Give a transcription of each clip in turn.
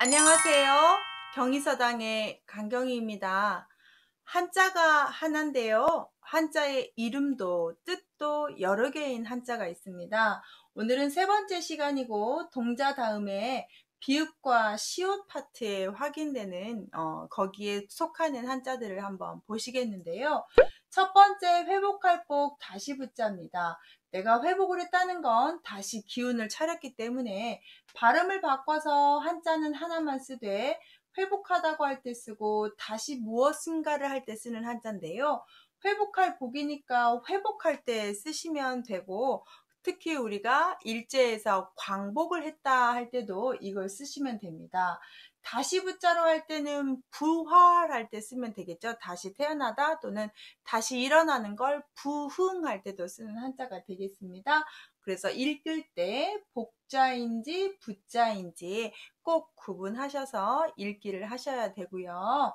안녕하세요. 경의서당의 강경희입니다. 한자가 하나인데요. 한자의 이름도 뜻도 여러 개인 한자가 있습니다. 오늘은 세 번째 시간이고 동자 다음에 비읍과 시옷 파트에 확인되는 거기에 속하는 한자들을 한번 보시겠는데요. 첫 번째 회복할 복 다시 붙자입니다. 내가 회복을 했다는 건 다시 기운을 차렸기 때문에 발음을 바꿔서 한자는 하나만 쓰되 회복하다고 할 때 쓰고 다시 무엇인가를 할 때 쓰는 한자인데요. 회복할 복이니까 회복할 때 쓰시면 되고, 특히 우리가 일제에서 광복을 했다 할 때도 이걸 쓰시면 됩니다. 다시 붙자로 할 때는 부활할 때 쓰면 되겠죠. 다시 태어나다 또는 다시 일어나는 걸 부흥할 때도 쓰는 한자가 되겠습니다. 그래서 읽을 때 복자인지 붙자인지 꼭 구분하셔서 읽기를 하셔야 되고요.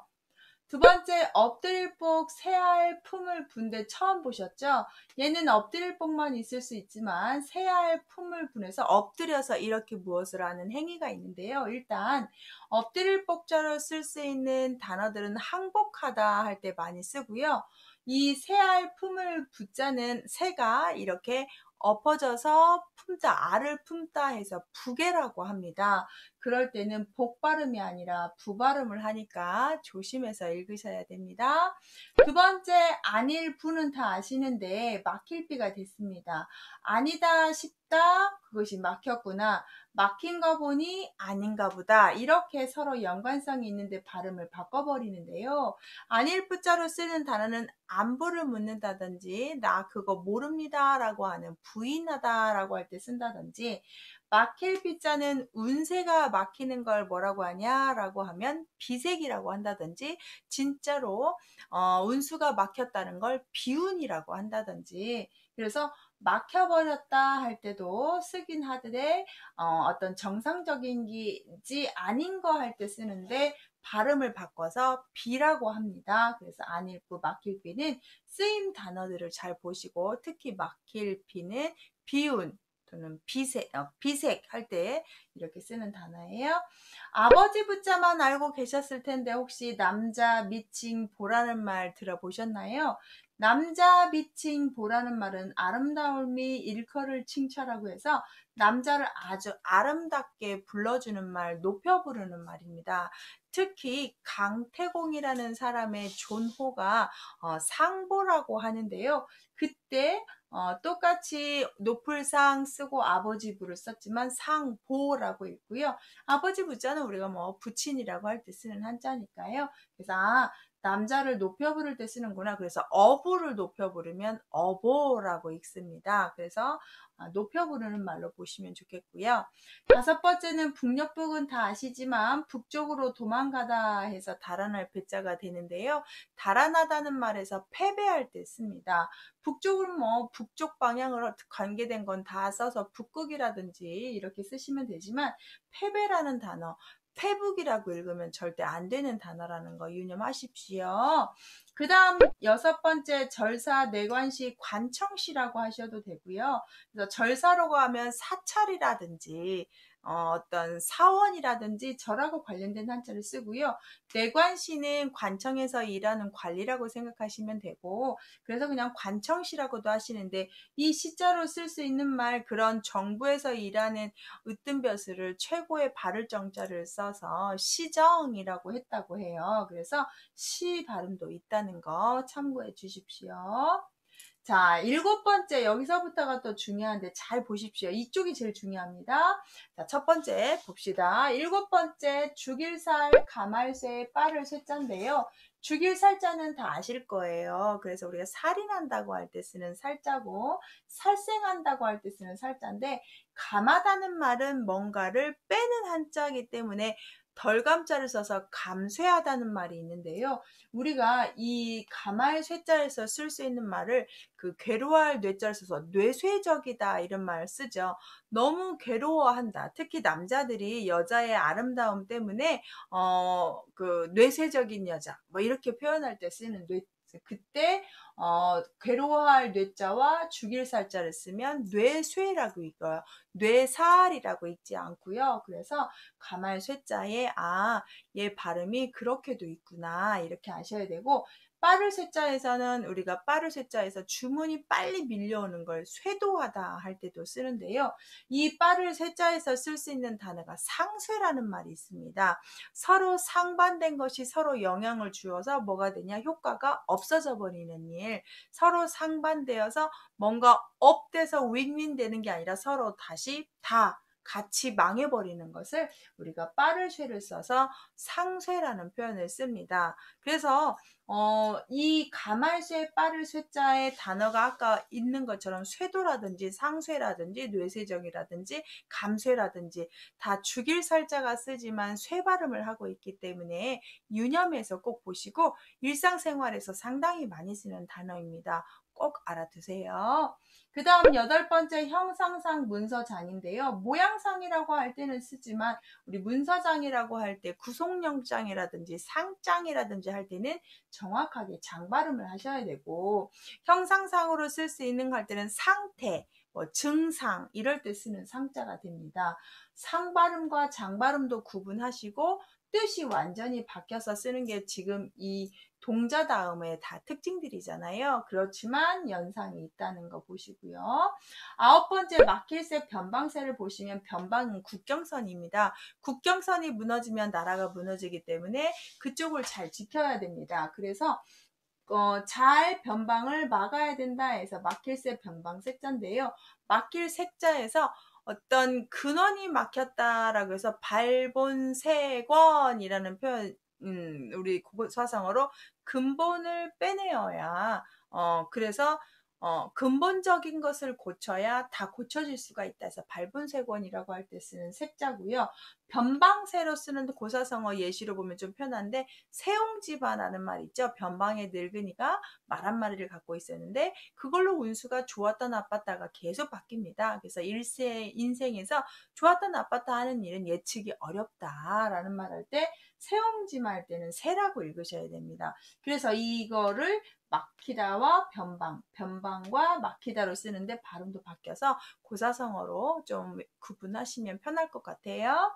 두 번째, 엎드릴 복, 새알, 품을 분데 처음 보셨죠? 얘는 엎드릴 복만 있을 수 있지만 새알, 품을 분해서 엎드려서 이렇게 무엇을 하는 행위가 있는데요. 일단 엎드릴 복자로 쓸 수 있는 단어들은 항복하다 할 때 많이 쓰고요. 이 새알, 품을 붙자는 새가 이렇게 엎어져서 품자, 알을 품다 해서 부계라고 합니다. 그럴 때는 복 발음이 아니라 부 발음을 하니까 조심해서 읽으셔야 됩니다. 두 번째, 아닐 부는 다 아시는데 막힐 비가 됐습니다. 아니다 싶다, 그것이 막혔구나. 막힌 거 보니 아닌가 보다. 이렇게 서로 연관성이 있는데 발음을 바꿔버리는데요. 아닐 부자로 쓰는 단어는 안부를 묻는다든지 나 그거 모릅니다 라고 하는 부인하다 라고 할 때 쓴다든지, 막힐 비자는 운세가 막히는 걸 뭐라고 하냐라고 하면 비색이라고 한다든지, 진짜로 운수가 막혔다는 걸 비운이라고 한다든지, 그래서 막혀버렸다 할 때도 쓰긴 하되 어떤 정상적인지 아닌 거 할 때 쓰는데 발음을 바꿔서 비라고 합니다. 그래서 안일부, 막힐 비는 쓰임 단어들을 잘 보시고, 특히 막힐 비는 비운 또는 비색 할 때 이렇게 쓰는 단어예요. 아버지 붙자만 알고 계셨을 텐데 혹시 남자 미칭 보라는 말 들어보셨나요? 남자 미칭 보라는 말은 아름다움이 일컬을 칭찬하고 해서 남자를 아주 아름답게 불러주는 말, 높여 부르는 말입니다. 특히 강태공이라는 사람의 존호가 상보라고 하는데요. 그때 똑같이 높을 상 쓰고 아버지 부를 썼지만 상보라고 있고요. 아버지 부자는 우리가 뭐 부친이라고 할 때 쓰는 한자니까요. 그래서 남자를 높여 부를 때 쓰는구나. 그래서 어부를 높여 부르면 어보라고 읽습니다. 그래서 높여 부르는 말로 보시면 좋겠고요. 다섯 번째는 북녘북은 다 아시지만 북쪽으로 도망가다 해서 달아날 배자가 되는데요. 달아나다는 말에서 패배할 때 씁니다. 북쪽은 뭐 북쪽 방향으로 관계된 건 다 써서 북극이라든지 이렇게 쓰시면 되지만, 패배라는 단어, 패북이라고 읽으면 절대 안 되는 단어라는 거 유념하십시오. 그 다음 여섯 번째, 절사, 내관시, 관청시라고 하셔도 되고요. 그래서 절사라고 하면 사찰이라든지 어떤 사원이라든지 절하고 관련된 한자를 쓰고요. 내관시는 관청에서 일하는 관리라고 생각하시면 되고, 그래서 그냥 관청시라고도 하시는데, 이 시자로 쓸 수 있는 말, 그런 정부에서 일하는 으뜸벼슬을 최고의 바를 정자를 써서 시정이라고 했다고 해요. 그래서 시 발음도 있다는 거 참고해 주십시오. 자, 일곱 번째, 여기서부터가 또 중요한데 잘 보십시오. 이쪽이 제일 중요합니다. 자, 첫 번째 봅시다. 일곱 번째, 죽일살, 가말쇠, 빠를 쇠자인데요. 죽일살자는 다 아실 거예요. 그래서 우리가 살이 난다고 할 때 쓰는 살자고, 살생한다고 할 때 쓰는 살자인데, 감하다는 말은 뭔가를 빼는 한자이기 때문에 덜감자를 써서 감쇠하다는 말이 있는데요. 우리가 이 가마의 쇠자에서 쓸 수 있는 말을 그 괴로워할 뇌자를 써서 뇌쇠적이다 이런 말 쓰죠. 너무 괴로워한다. 특히 남자들이 여자의 아름다움 때문에 그 뇌쇠적인 여자 뭐 이렇게 표현할 때 쓰는 그래서 그때 괴로워할 뇌자와 죽일 살자를 쓰면 뇌쇠라고 읽어요. 뇌살이라고 읽지 않고요. 그래서 가말쇠자에 얘 발음이 그렇게도 있구나 이렇게 아셔야 되고, 빠를 쇠자에서는 우리가 빠를 쇠자에서 주문이 빨리 밀려오는 걸 쇄도하다 할 때도 쓰는데요. 이 빠를 쇠자에서 쓸 수 있는 단어가 상쇄라는 말이 있습니다. 서로 상반된 것이 서로 영향을 주어서 뭐가 되냐? 효과가 없어져 버리는 일. 서로 상반되어서 뭔가 업돼서 윈윈 되는 게 아니라 서로 다시 다 같이 망해버리는 것을 우리가 빠를 쇠를 써서 상쇄라는 표현을 씁니다. 그래서 이 가말쇠 빠를 쇠자의 단어가 아까 있는 것처럼 쇄도라든지 상쇄라든지 뇌세정이라든지 감쇄라든지 다 죽일 살자가 쓰지만 쇠 발음을 하고 있기 때문에 유념해서 꼭 보시고 일상생활에서 상당히 많이 쓰는 단어입니다. 꼭 알아두세요. 그 다음 8번째 형상상 문서장인데요. 모양상이라고 할 때는 쓰지만 우리 문서장이라고 할 때 구속영장이라든지 상장이라든지 할 때는 정확하게 장 발음을 하셔야 되고, 형상상으로 쓸 수 있는 거 할 때는 상태, 증상 이럴 때 쓰는 상자가 됩니다. 상 발음과 장 발음도 구분하시고 뜻이 완전히 바뀌어서 쓰는 게 지금 이 동자 다음에 다 특징들이잖아요. 그렇지만 연상이 있다는 거 보시고요. 9번째 마킬세 변방세를 보시면 변방은 국경선입니다. 국경선이 무너지면 나라가 무너지기 때문에 그쪽을 잘 지켜야 됩니다. 그래서 잘 변방을 막아야 된다 해서 막힐세 변방 색자인데요. 막힐 색자에서 어떤 근원이 막혔다라고 해서 발본세권이라는 표현, 우리 사상어로 근본을 빼내어야, 그래서 근본적인 것을 고쳐야 다 고쳐질 수가 있다 해서 발본세권이라고 할 때 쓰는 색자고요. 변방세로 쓰는 고사성어 예시로 보면 좀 편한데, 세옹지바라는 말 있죠. 변방의 늙은이가 말 한 마리를 갖고 있었는데 그걸로 운수가 좋았다 나빴다가 계속 바뀝니다. 그래서 인생에서 좋았다 나빴다 하는 일은 예측이 어렵다라는 말 할 때 세옹지마 할 때는 세라고 읽으셔야 됩니다. 그래서 이거를 막히다와 변방과 막히다로 쓰는데 발음도 바뀌어서 고사성어로 좀 구분하시면 편할 것 같아요.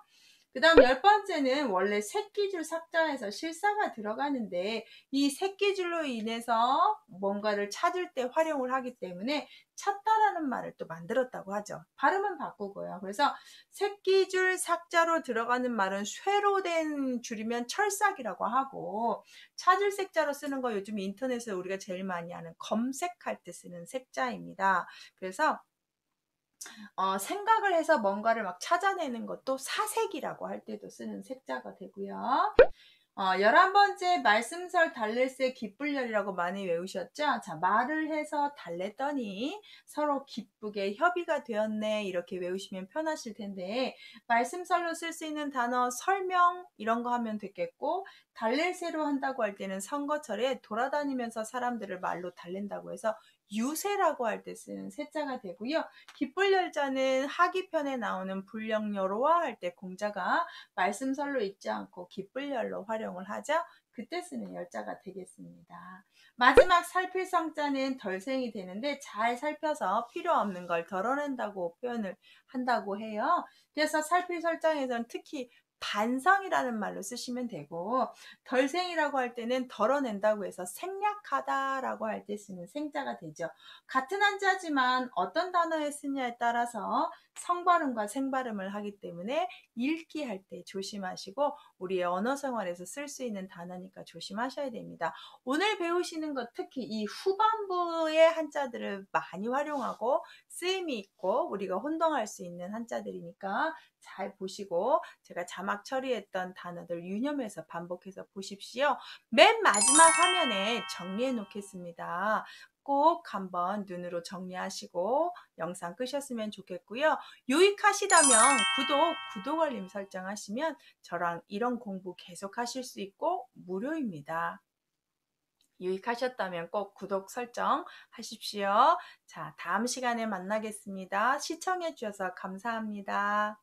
그 다음 10번째는 원래 새끼줄 삭자에서 실사가 들어가는데 이 새끼줄로 인해서 뭔가를 찾을 때 활용을 하기 때문에 찾다라는 말을 또 만들었다고 하죠. 발음은 바꾸고요. 그래서 새끼줄 삭자로 들어가는 말은 쇠로 된 줄이면 철삭이라고 하고, 찾을 색자로 쓰는 거 요즘 인터넷에 우리가 제일 많이 하는 검색할 때 쓰는 색자입니다. 그래서 생각을 해서 뭔가를 막 찾아내는 것도 사색이라고 할 때도 쓰는 색자가 되고요. 11번째 말씀설 달랠새 기쁠열이라고 많이 외우셨죠? 자, 말을 해서 달랬더니 서로 기쁘게 협의가 되었네 이렇게 외우시면 편하실 텐데, 말씀설로 쓸 수 있는 단어 설명 이런 거 하면 되겠고, 달랠새로 한다고 할 때는 선거철에 돌아다니면서 사람들을 말로 달랜다고 해서 유세라고 할 때 쓰는 세자가 되고요. 기쁠열자는 하기편에 나오는 불령여로와 할 때 공자가 말씀설로 읽지 않고 기쁠열로 활용을 하죠. 그때 쓰는 열자가 되겠습니다. 마지막 살필성자는 덜생이 되는데 잘 살펴서 필요 없는 걸 덜어낸다고 표현을 한다고 해요. 그래서 살필설장에서는 특히 반성이라는 말로 쓰시면 되고, 덜생이라고 할 때는 덜어낸다고 해서 생략하다라고 할 때 쓰는 생자가 되죠. 같은 한자지만 어떤 단어에 쓰냐에 따라서 성발음과 생발음을 하기 때문에 읽기 할 때 조심하시고, 우리의 언어 생활에서 쓸 수 있는 단어니까 조심하셔야 됩니다. 오늘 배우시는 것 특히 이 후반부의 한자들을 많이 활용하고 쓰임이 있고 우리가 혼동할 수 있는 한자들이니까 잘 보시고, 제가 자막 처리했던 단어들 유념해서 반복해서 보십시오. 맨 마지막 화면에 정리해 놓겠습니다. 꼭 한번 눈으로 정리하시고 영상 끄셨으면 좋겠고요. 유익하시다면 구독 알림 설정하시면 저랑 이런 공부 계속 하실 수 있고 무료입니다. 유익하셨다면 꼭 구독 설정 하십시오. 자, 다음 시간에 만나겠습니다. 시청해 주셔서 감사합니다.